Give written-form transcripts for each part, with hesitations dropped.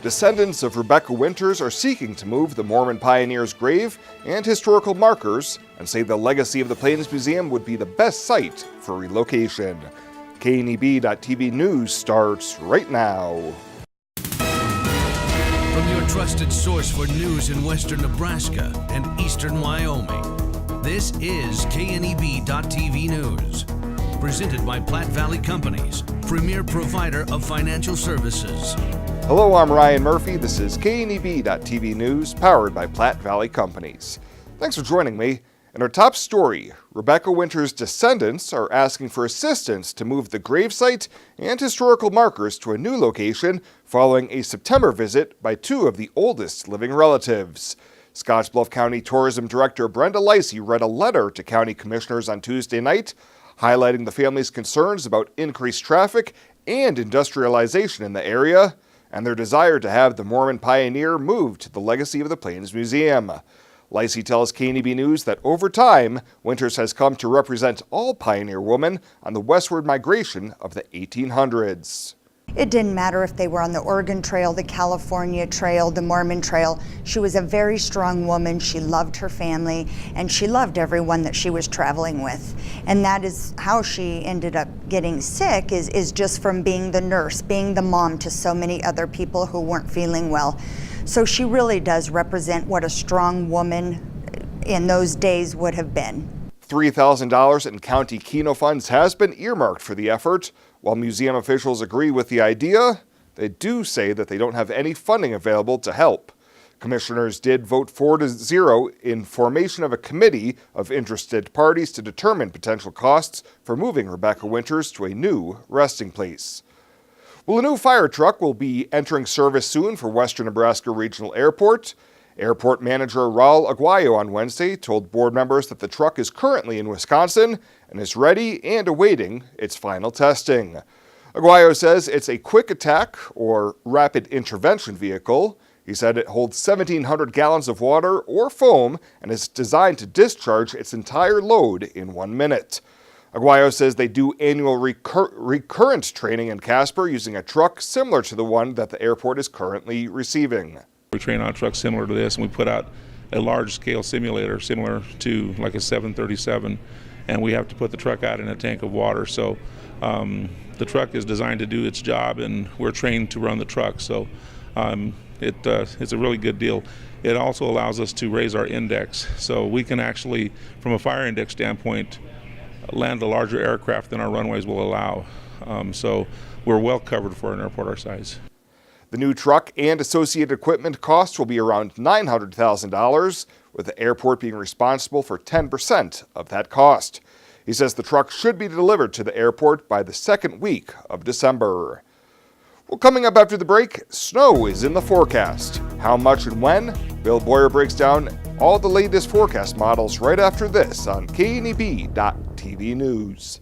Descendants of Rebecca Winters are seeking to move the Mormon pioneer's grave and historical markers and say the legacy of the Plains Museum would be the best site for relocation. KNEB.TV News starts right now. From your trusted source for news in western Nebraska and eastern Wyoming, this is KNEB.TV News. Presented by Platte Valley Companies, premier provider of financial services. Hello, I'm Ryan Murphy. This is KNEB.TV News, powered by Platte Valley Companies. Thanks for joining me. In our top story, Rebecca Winters' descendants are asking for assistance to move the gravesite and historical markers to a new location following a September visit by two of the oldest living relatives. Scottsbluff County Tourism Director Brenda Lacey read a letter to county commissioners on Tuesday night, highlighting the family's concerns about increased traffic and industrialization in the area, and their desire to have the Mormon pioneer moved to the Legacy of the Plains Museum. Lacey tells KNEB News that over time, Winters has come to represent all pioneer women on the westward migration of the 1800s. It didn't matter if they were on the Oregon Trail, the California Trail, the Mormon Trail. She was a very strong woman. She loved her family, and she loved everyone that she was traveling with. And that is how she ended up getting sick, is just from being the nurse, being the mom to so many other people who weren't feeling well. So she really does represent what a strong woman in those days would have been. $3,000 in county Keno funds has been earmarked for the effort. While museum officials agree with the idea, they do say that they don't have any funding available to help. Commissioners did vote 4-0 in formation of a committee of interested parties to determine potential costs for moving Rebecca Winters to a new resting place. Well, a new fire truck will be entering service soon for Western Nebraska Regional Airport. Airport manager Raul Aguayo on Wednesday told board members that the truck is currently in Wisconsin and is ready and awaiting its final testing. Aguayo says it's a quick attack or rapid intervention vehicle. He said it holds 1,700 gallons of water or foam and is designed to discharge its entire load in 1 minute. Aguayo says they do annual recurrent training in Casper using a truck similar to the one that the airport is currently receiving. We train on trucks similar to this, and we put out a large-scale simulator similar to like a 737, and we have to put the truck out in a tank of water. So the truck is designed to do its job, and we're trained to run the truck. So it's a really good deal. It also allows us to raise our index, so we can actually, from a fire index standpoint, land a larger aircraft than our runways will allow. So we're well covered for an airport our size. The new truck and associated equipment costs will be around $900,000, with the airport being responsible for 10% of that cost. He says the truck should be delivered to the airport by the second week of December. Well, coming up after the break, snow is in the forecast. How much and when? Bill Boyer breaks down all the latest forecast models right after this on KNEB.TV News.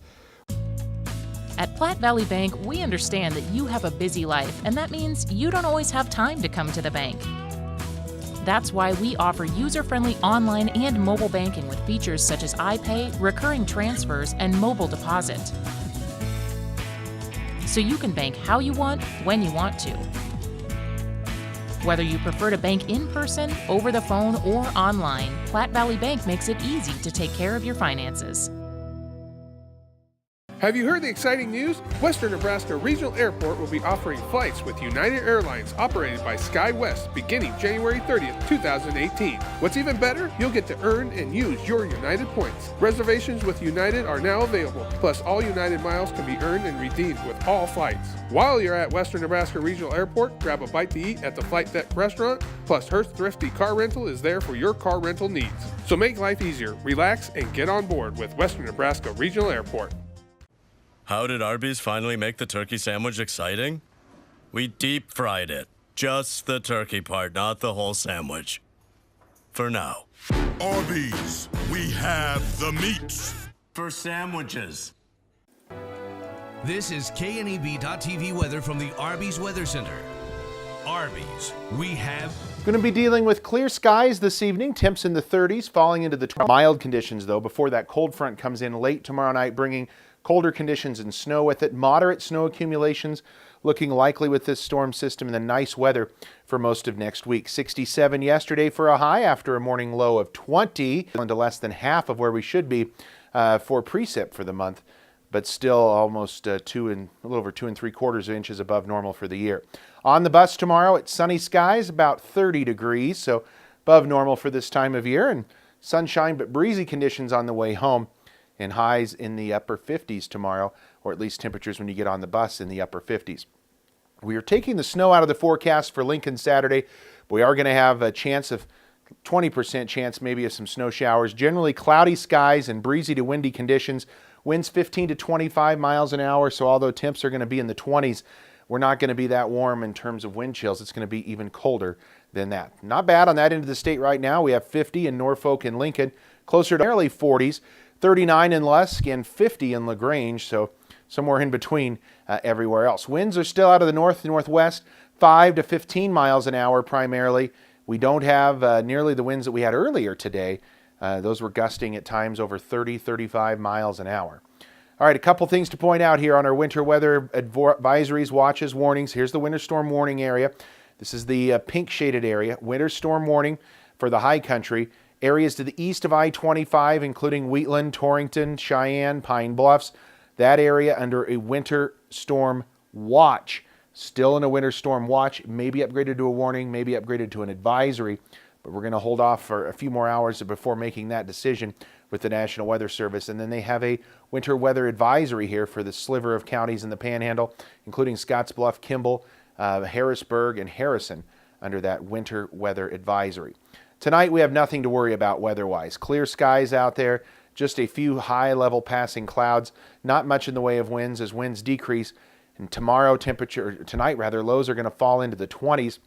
At Platte Valley Bank, we understand that you have a busy life, and that means you don't always have time to come to the bank. That's why we offer user-friendly online and mobile banking with features such as iPay, recurring transfers, and mobile deposit. So you can bank how you want, when you want to. Whether you prefer to bank in person, over the phone, or online, Platte Valley Bank makes it easy to take care of your finances. Have you heard the exciting news? Western Nebraska Regional Airport will be offering flights with United Airlines operated by SkyWest beginning January 30th, 2018. What's even better? You'll get to earn and use your United points. Reservations with United are now available, plus all United miles can be earned and redeemed with all flights. While you're at Western Nebraska Regional Airport, grab a bite to eat at the Flight Deck restaurant, plus Hearst Thrifty Car Rental is there for your car rental needs. So make life easier, relax, and get on board with Western Nebraska Regional Airport. How did Arby's finally make the turkey sandwich exciting? We deep fried it. Just the turkey part, not the whole sandwich. For now. Arby's, we have the meats. For sandwiches. This is KNEB.TV weather from the Arby's Weather Center. Arby's, we have... Going to be dealing with clear skies this evening. Temps in the 30s, falling into the mild conditions, though, before that cold front comes in late tomorrow night, bringing colder conditions and snow with it. Moderate snow accumulations looking likely with this storm system, and then nice weather for most of next week. 67 yesterday for a high after a morning low of 20, into less than half of where we should be for precip for the month, but still almost a little over 2 3/4 inches above normal for the year. On the bus tomorrow, it's sunny skies, about 30 degrees, so above normal for this time of year, and sunshine but breezy conditions on the way home, and highs in the upper 50s tomorrow, or at least temperatures when you get on the bus in the upper 50s. We are taking the snow out of the forecast for Lincoln Saturday. We are going to have a chance of 20% chance maybe of some snow showers. Generally cloudy skies and breezy to windy conditions. Winds 15 to 25 miles an hour, so although temps are going to be in the 20s, we're not going to be that warm in terms of wind chills. It's going to be even colder than that. Not bad on that end of the state right now. We have 50 in Norfolk and Lincoln, closer to early 40s, 39 in Lusk, and 50 in LaGrange, so somewhere in between everywhere else. Winds are still out of the north-northwest, 5 to 15 miles an hour primarily. We don't have nearly the winds that we had earlier today. Those were gusting at times over 30, 35 miles an hour. All right, a couple things to point out here on our winter weather advisories, watches, warnings. Here's the winter storm warning area. This is the pink shaded area. Winter storm warning for the high country. Areas to the east of I-25, including Wheatland, Torrington, Cheyenne, Pine Bluffs. That area under a winter storm watch. Still in a winter storm watch. Maybe upgraded to a warning, maybe upgraded to an advisory. But we're going to hold off for a few more hours before making that decision with the National Weather Service. And then they have a winter weather advisory here for the sliver of counties in the Panhandle, including Scottsbluff, Kimball, Harrisburg, and Harrison under that winter weather advisory. Tonight we have nothing to worry about weather-wise. Clear skies out there, just a few high-level passing clouds, not much in the way of winds as winds decrease. And tonight lows are going to fall into the 20s.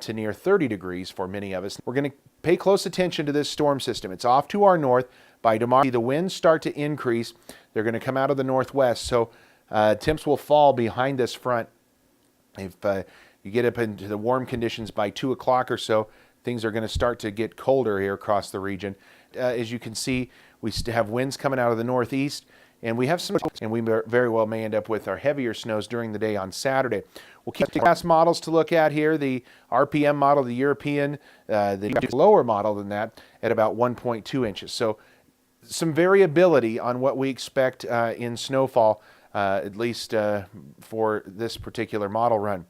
To near 30 degrees for many of us. We're going to pay close attention to this storm system. It's off to our north. By tomorrow, the winds start to increase. They're going to come out of the northwest, so temps will fall behind this front. If you get up into the warm conditions by 2 o'clock or so, things are going to start to get colder here across the region. As you can see, we still have winds coming out of the northeast, and we have and we very well may end up with our heavier snows during the day on Saturday. We'll keep the last models to look at here, the RPM model, the European, the lower model than that at about 1.2 inches. So some variability on what we expect in snowfall, at least for this particular model run.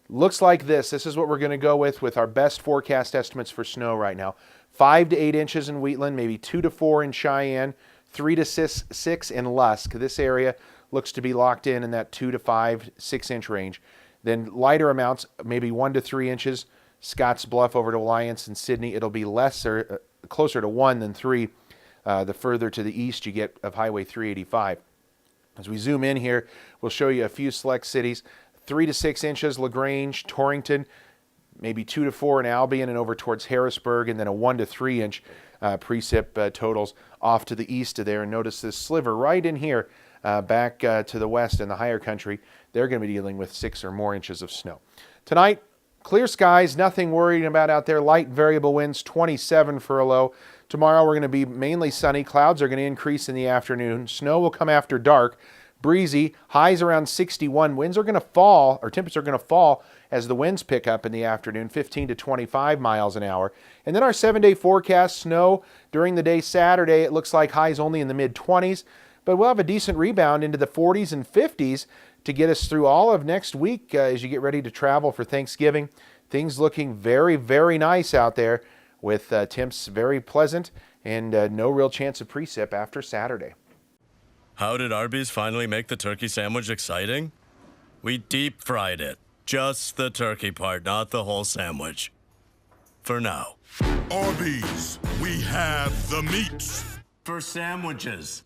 Looks like this. This is what we're going to go with our best forecast estimates for snow right now. 5 to 8 inches in Wheatland, maybe 2 to 4 in Cheyenne, 3 to 6 in Lusk. This area looks to be locked in that 2 to 5, 6 inch range. Then lighter amounts, maybe 1 to 3 inches. Scottsbluff over to Alliance and Sydney, it'll be lesser, closer to 1 than 3. The further to the east you get of Highway 385. As we zoom in here, we'll show you a few select cities. 3 to 6 inches, LaGrange, Torrington, maybe 2 to 4 in Albion and over towards Harrisburg, and then a 1 to 3 inch precip totals off to the east of there. And notice this sliver right in here, back to the west in the higher country. They're going to be dealing with 6 or more inches of snow. Tonight, clear skies, nothing worrying about out there. Light variable winds, 27 for a low. Tomorrow we're going to be mainly sunny. Clouds are going to increase in the afternoon. Snow will come after dark. Breezy, highs around 61. Winds are going to fall, or temperatures are going to fall as the winds pick up in the afternoon, 15 to 25 miles an hour. And then our 7-day forecast, snow during the day Saturday. It looks like highs only in the mid-20s, but we'll have a decent rebound into the 40s and 50s to get us through all of next week as you get ready to travel for Thanksgiving. Things looking very, very nice out there with temps very pleasant and no real chance of precip after Saturday. How did Arby's finally make the turkey sandwich exciting? We deep fried it. Just the turkey part, not the whole sandwich. For now. Arby's, we have the meats. For sandwiches.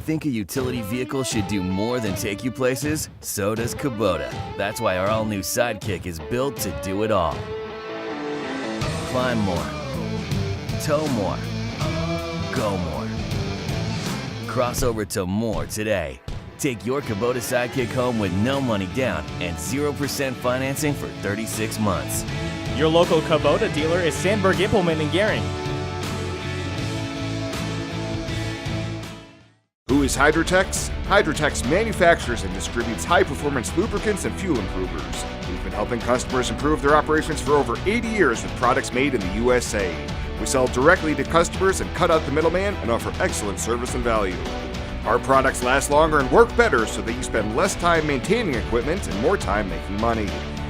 Think a utility vehicle should do more than take you places? So does Kubota. That's why our all-new Sidekick is built to do it all. Climb more. Tow more. Go more. Cross over to more today. Take your Kubota Sidekick home with no money down and 0% financing for 36 months. Your local Kubota dealer is Sandberg Implement in Gering. Who is use Hydrotex? Hydrotex manufactures and distributes high-performance lubricants and fuel improvers. We've been helping customers improve their operations for over 80 years with products made in the USA. We sell directly to customers and cut out the middleman and offer excellent service and value. Our products last longer and work better so that you spend less time maintaining equipment and more time making money.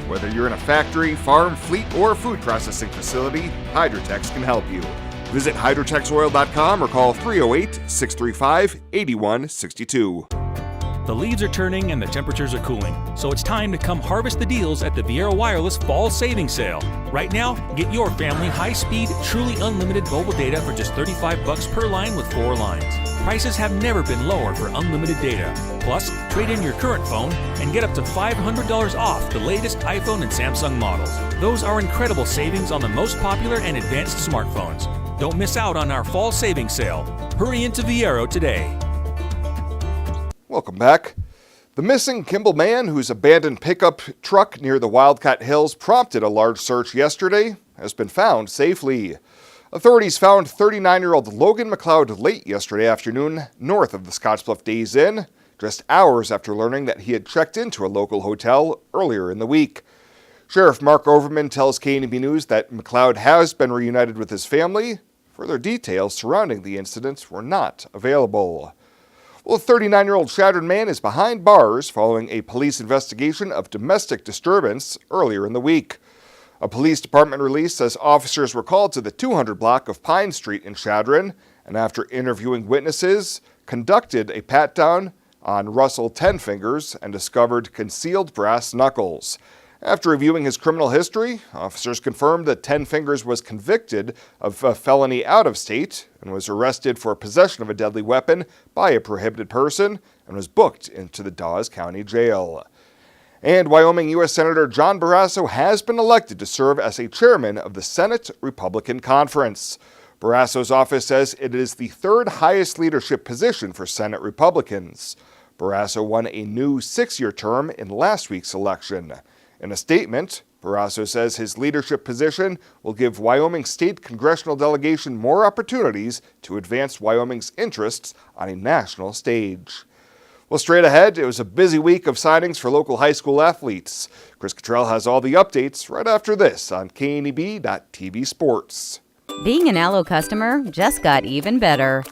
Whether you're in a factory, farm, fleet, or food processing facility, Hydrotex can help you. Visit hydrotexoil.com or call 308-635-8162. The leaves are turning and the temperatures are cooling, so it's time to come harvest the deals at the Viera Wireless Fall Savings Sale. Right now, get your family high-speed, truly unlimited mobile data for just $35 per line with 4 lines. Prices have never been lower for unlimited data. Plus, trade in your current phone and get up to $500 off the latest iPhone and Samsung models. Those are incredible savings on the most popular and advanced smartphones. Don't miss out on our Fall Savings Sale. Hurry into Viera today. Welcome back. The missing Kimball man, whose abandoned pickup truck near the Wildcat Hills prompted a large search yesterday, has been found safely. Authorities found 39-year-old Logan McLeod late yesterday afternoon north of the Scottsbluff Days Inn, just hours after learning that he had checked into a local hotel earlier in the week. Sheriff Mark Overman tells KNB News that McLeod has been reunited with his family. Further details surrounding the incident were not available. Well, a 39-year-old shattered man is behind bars following a police investigation of domestic disturbance earlier in the week. A police department release says officers were called to the 200 block of Pine Street in Chadron, and after interviewing witnesses, conducted a pat-down on Russell Tenfingers and discovered concealed brass knuckles. After reviewing his criminal history, officers confirmed that Tenfingers was convicted of a felony out of state and was arrested for possession of a deadly weapon by a prohibited person and was booked into the Dawes County Jail. And Wyoming U.S. Senator John Barrasso has been elected to serve as a chairman of the Senate Republican Conference. Barrasso's office says it is the third highest leadership position for Senate Republicans. Barrasso won a new 6-year term in last week's election. In a statement, Barrasso says his leadership position will give Wyoming state congressional delegation more opportunities to advance Wyoming's interests on a national stage. Well, straight ahead, it was a busy week of signings for local high school athletes. Chris Cottrell has all the updates right after this on KNEB.TV Sports. Being an Allo customer just got even better.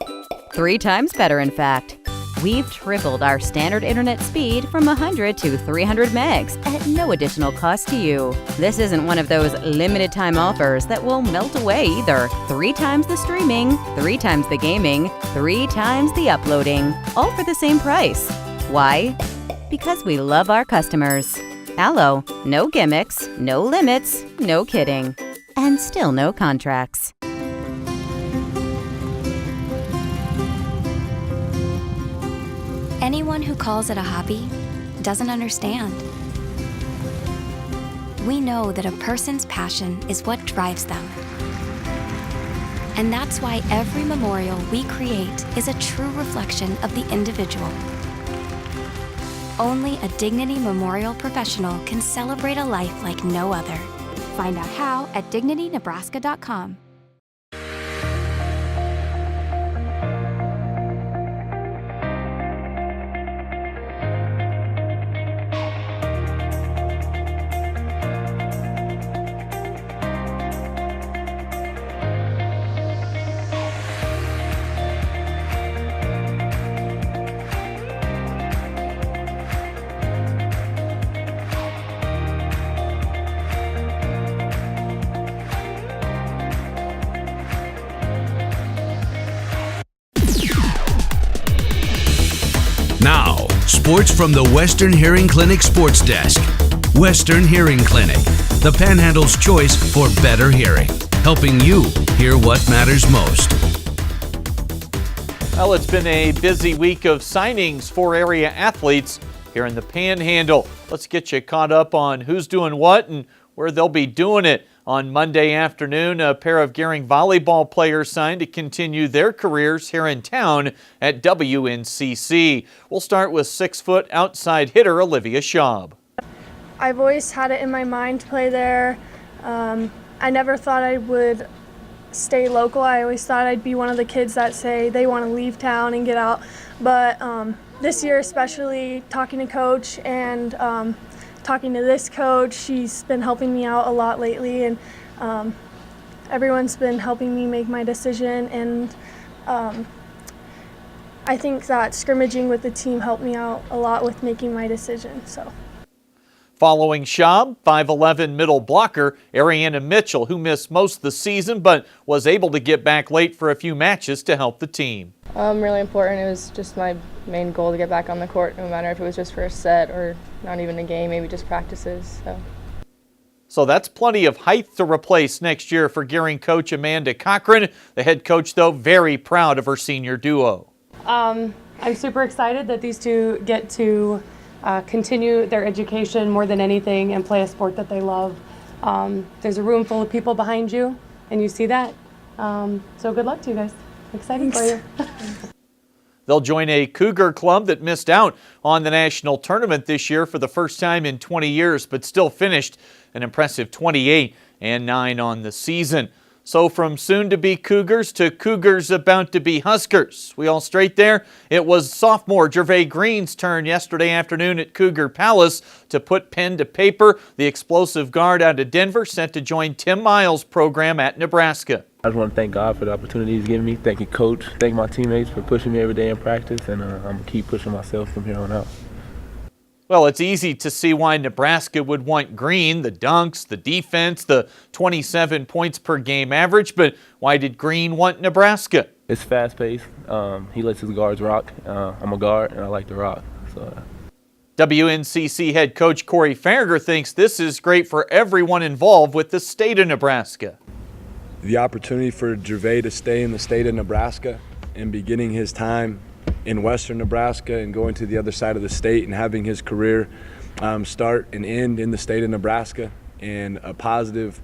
3 times better, in fact. We've tripled our standard internet speed from 100 to 300 megs at no additional cost to you. This isn't one of those limited time offers that will melt away either. 3 times the streaming, 3 times the gaming, 3 times the uploading, all for the same price. Why? Because we love our customers. Allo, no gimmicks, no limits, no kidding, and still no contracts. Anyone who calls it a hobby doesn't understand. We know that a person's passion is what drives them. And that's why every memorial we create is a true reflection of the individual. Only a Dignity Memorial professional can celebrate a life like no other. Find out how at dignitynebraska.com. Now, sports from the Western Hearing Clinic Sports Desk. Western Hearing Clinic, the Panhandle's choice for better hearing, helping you hear what matters most. Well, it's been a busy week of signings for area athletes here in the Panhandle. Let's get you caught up on who's doing what and where they'll be doing it. On Monday afternoon, a pair of Gering volleyball players signed to continue their careers here in town at WNCC. We'll start with 6-foot outside hitter Olivia Schaub. I've always had it in my mind to play there. I never thought I would stay local. I always thought I'd be one of the kids that say they want to leave town and get out. But this year especially, talking to Coach and talking to this coach, she's been helping me out a lot lately, and everyone's been helping me make my decision, and I think that scrimmaging with the team helped me out a lot with making my decision. So. Following Schaub, 5'11" middle blocker Ariana Mitchell, who missed most of the season but was able to get back late for a few matches to help the team. Really important. It was just my main goal to get back on the court, no matter if it was just for a set or not even a game, maybe just practices. So that's plenty of height to replace next year for Gering coach Amanda Cochran. The head coach, though, very proud of her senior duo. I'm super excited that these two get to continue their education more than anything and play a sport that they love. There's a room full of people behind you, and you see that. So good luck to you guys. Excited for you. They'll join a Cougar club that missed out on the national tournament this year for the first time in 20 years, but still finished an impressive 28-9 on the season. So from soon-to-be Cougars to Cougars about to be Huskers. We all straight there? It was sophomore Gervais Green's turn yesterday afternoon at Cougar Palace to put pen to paper. The explosive guard out of Denver set to join Tim Miles' program at Nebraska. I just want to thank God for the opportunity he's given me. Thank you, Coach. Thank my teammates for pushing me every day in practice, and I'm going to keep pushing myself from here on out. Well, it's easy to see why Nebraska would want Green, the dunks, the defense, the 27 points per game average, but why did Green want Nebraska? It's fast-paced. He lets his guards rock. I'm a guard, and I like to rock. WNCC head coach Corey Farragher thinks this is great for everyone involved with the state of Nebraska. The opportunity for Gervais to stay in the state of Nebraska and beginning his time in western Nebraska and going to the other side of the state and having his career start and end in the state of Nebraska, and a positive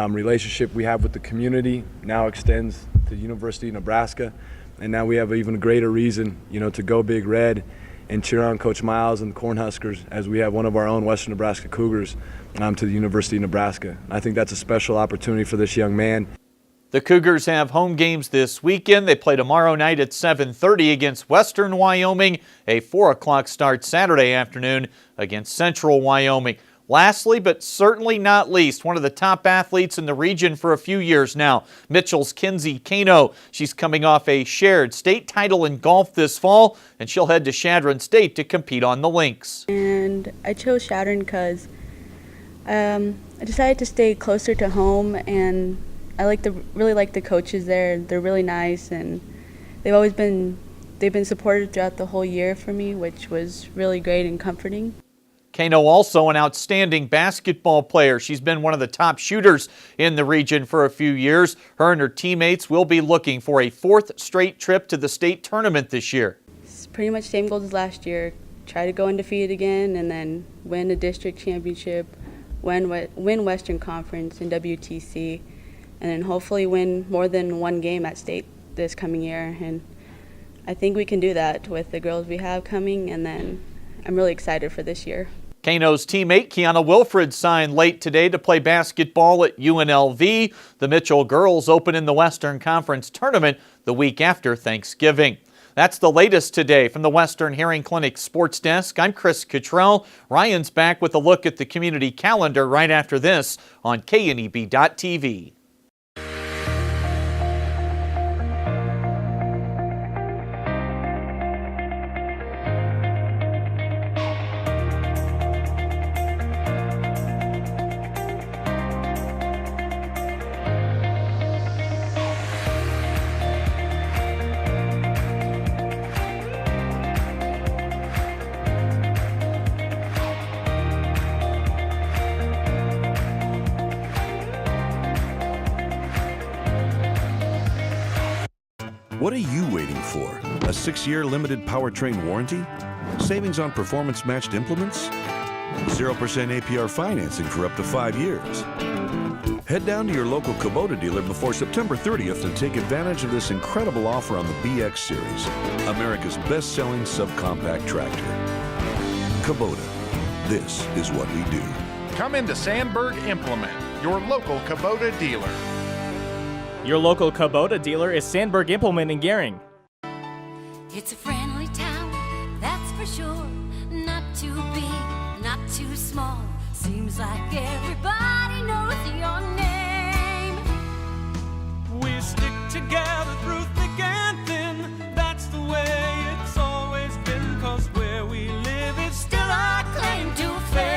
relationship we have with the community now extends to the University of Nebraska, and now we have an even greater reason, to go Big Red and cheer on Coach Miles and the Cornhuskers as we have one of our own Western Nebraska Cougars to the University of Nebraska. I think that's a special opportunity for this young man. The Cougars have home games this weekend. They play tomorrow night at 7:30 against Western Wyoming, a 4 o'clock start Saturday afternoon against Central Wyoming. Lastly, but certainly not least, one of the top athletes in the region for a few years now, Mitchell's Kinsey Kano. She's coming off a shared state title in golf this fall, and she'll head to Chadron State to compete on the links. And I chose Chadron because I decided to stay closer to home, and I really like the coaches there. They're really nice, and they've been supportive throughout the whole year for me, which was really great and comforting. Kano also an outstanding basketball player. She's been one of the top shooters in the region for a few years. Her and her teammates will be looking for a 4th straight trip to the state tournament this year. It's pretty much same goals as last year. Try to go undefeated again, and then win a district championship, win Western Conference and WTC, and then hopefully win more than one game at state this coming year. And I think we can do that with the girls we have coming, and then I'm really excited for this year. Kano's teammate Kiana Wilfred signed late today to play basketball at UNLV. The Mitchell girls open in the Western Conference Tournament the week after Thanksgiving. That's the latest today from the Western Hearing Clinic Sports Desk. I'm Chris Cottrell. Ryan's back with a look at the community calendar right after this on KNEB.TV. What are you waiting for? A 6-year limited powertrain warranty? Savings on performance-matched implements? 0% APR financing for up to 5 years? Head down to your local Kubota dealer before September 30th and take advantage of this incredible offer on the BX Series, America's best-selling subcompact tractor. Kubota. This is what we do. Come into Sandberg Implement, your local Kubota dealer. Your local Kubota dealer is Sandberg Implement in Gering. It's a friendly town, that's for sure. Not too big, not too small. Seems like everybody knows your name. We stick together through thick and thin. That's the way it's always been. 'Cause where we live is still our claim to fame.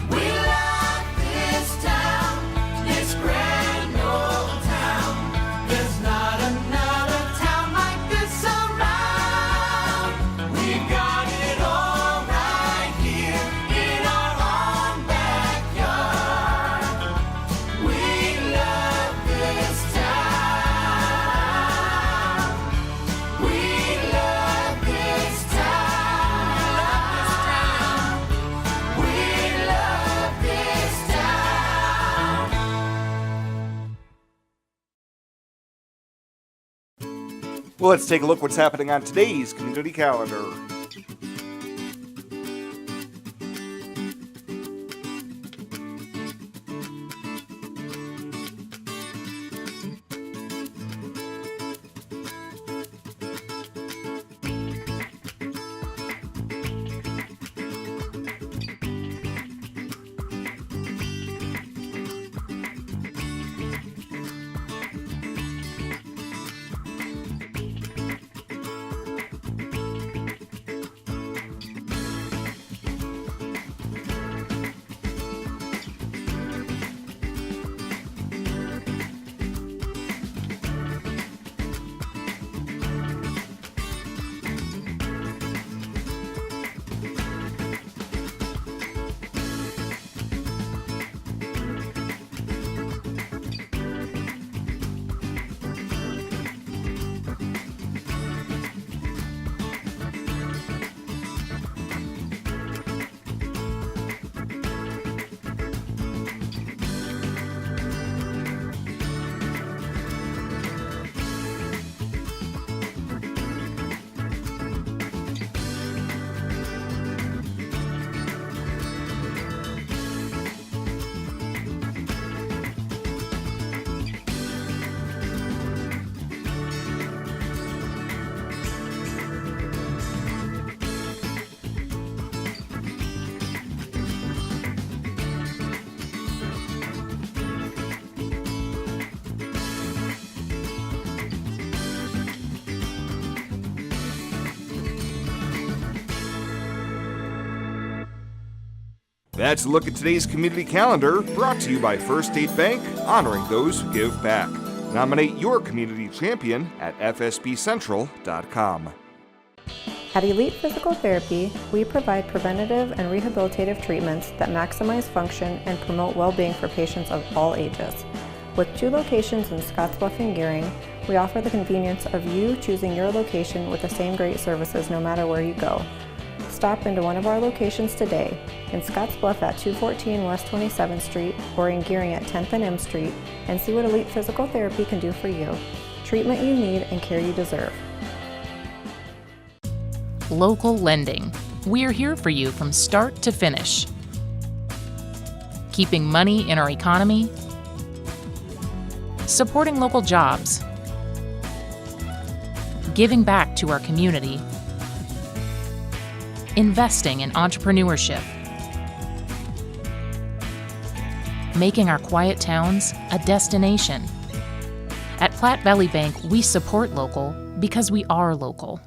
We love this town, this grand old town. There's not another town like this around. We've got it all right here in our own backyard. We love this town. We love this town. We love this town. Well, let's take a look what's happening on today's community calendar. That's a look at today's community calendar, brought to you by First State Bank, honoring those who give back. Nominate your community champion at fsbcentral.com. At Elite Physical Therapy, we provide preventative and rehabilitative treatments that maximize function and promote well-being for patients of all ages. With 2 locations in Scottsbluff and Gering, we offer the convenience of you choosing your location with the same great services no matter where you go. Stop into one of our locations today, in Scottsbluff at 214 West 27th Street or in Gering at 10th and M Street, and see what Elite Physical Therapy can do for you. Treatment you need and care you deserve. Local lending. We're here for you from start to finish. Keeping money in our economy, supporting local jobs, giving back to our community, investing in entrepreneurship, making our quiet towns a destination. At Platte Valley Bank, we support local because we are local.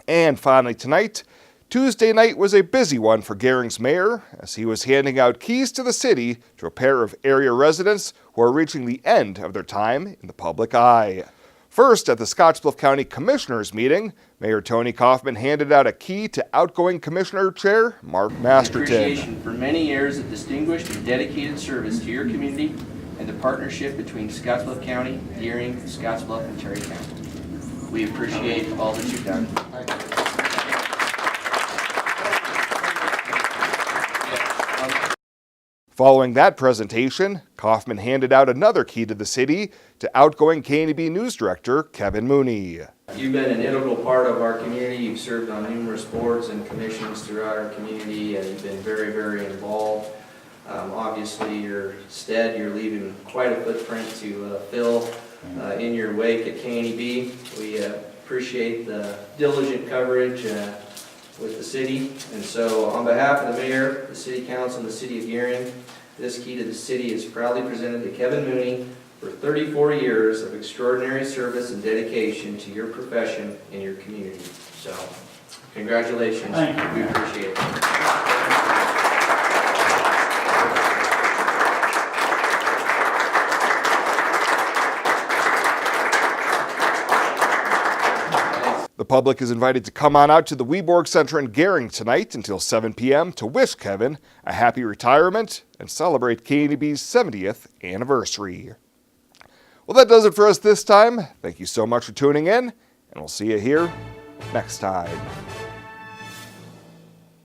And finally tonight, Tuesday night was a busy one for Gering's mayor as he was handing out keys to the city to a pair of area residents who are reaching the end of their time in the public eye. First, at the Scottsbluff County Commissioners meeting, Mayor Tony Kaufman handed out a key to outgoing Commissioner Chair Mark Masterton. Appreciation for many years of distinguished and dedicated service to your community and the partnership between Scottsbluff County, Gering, Scottsbluff, and Terry County. We appreciate all that you've done. Following that presentation, Kaufman handed out another key to the city to outgoing KNEB News Director Kevin Mooney. You've been an integral part of our community. You've served on numerous boards and commissions throughout our community, and you've been very, very involved. Obviously, obviously your stead. You're leaving quite a footprint to fill in your wake at KNEB. We appreciate the diligent coverage with the city. And so on behalf of the mayor, the city council, and the city of Gering, this key to the city is proudly presented to Kevin Mooney for 34 years of extraordinary service and dedication to your profession and your community. So congratulations. Thank you. We appreciate it. The public is invited to come on out to the Weborg Center in Gering tonight until 7 p.m. to wish Kevin a happy retirement and celebrate KNEB's 70th anniversary. Well, that does it for us this time. Thank you so much for tuning in, and we'll see you here next time.